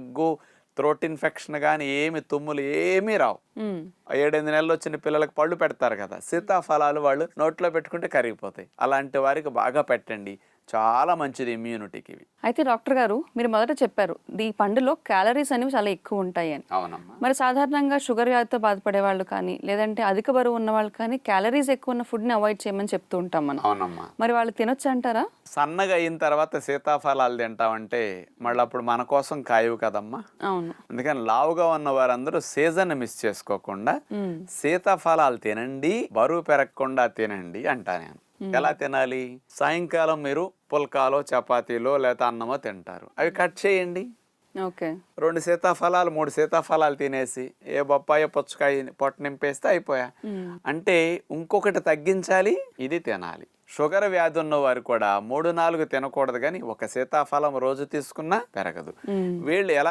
దగ్గు throat infection కానీ ఏమి తుమ్ములు ఏమీ రావు. 7-8 నెలలు వచ్చిన పిల్లలకు పళ్ళు పెడతారు కదా, సీతాఫలాలు వాళ్ళు నోట్లో పెట్టుకుంటే కరిగిపోతాయి. అలాంటి వారికి బాగా పెట్టండి, చాలా మంచిది ఇమ్యూనిటీకి ఇవి. అయితే డాక్టర్ గారు మీరు మొదట చెప్పారు ఈ పండులో క్యాలరీస్ అనేవి చాలా ఎక్కువ ఉంటాయి అని. అవునమ్మా. మరి సాధారణంగా షుగర్ వ్యాధితో బాధపడే వాళ్ళు కానీ లేదంటే అధిక బరువు ఉన్న వాళ్ళు కానీ క్యాలరీస్ ఎక్కువ ఉన్న ఫుడ్ని అవాయిడ్ చేయమని చెప్తూ ఉంటాం మనం. అవునమ్మా. మరి వాళ్ళు తినొచ్చు అంటారా? సన్నగా అయిన తర్వాత సీతాఫలాలు తింటామంటే మళ్ళీ అప్పుడు మన కోసం కాయవు కదమ్మా. అవును. అందుకని లావుగా ఉన్న వారందరూ సీజన్ మిస్ చేసుకోకుండా సీతాఫలాలు తినండి, బరువు పెరగకుండా తినండి అంటా నేను. ఎలా తినాలి? సాయంకాలం మీరు పుల్కాలో చపాతీలో లేకపోతే అన్నమో తింటారు, అవి కట్ చేయండి. ఓకే. 2 సీతాఫలాలు 3 సీతాఫలాలు తినేసి ఏ బొప్పాయో పుచ్చకాయ పొట్ట నింపేస్తే అయిపోయా. అంటే ఇంకొకటి తగ్గించాలి, ఇది తినాలి. షుగర్ వ్యాధి ఉన్న వారు కూడా 3-4 తినకూడదు, కానీ ఒక సీతాఫలం రోజు తీసుకున్నా పెరగదు. వీళ్ళు ఎలా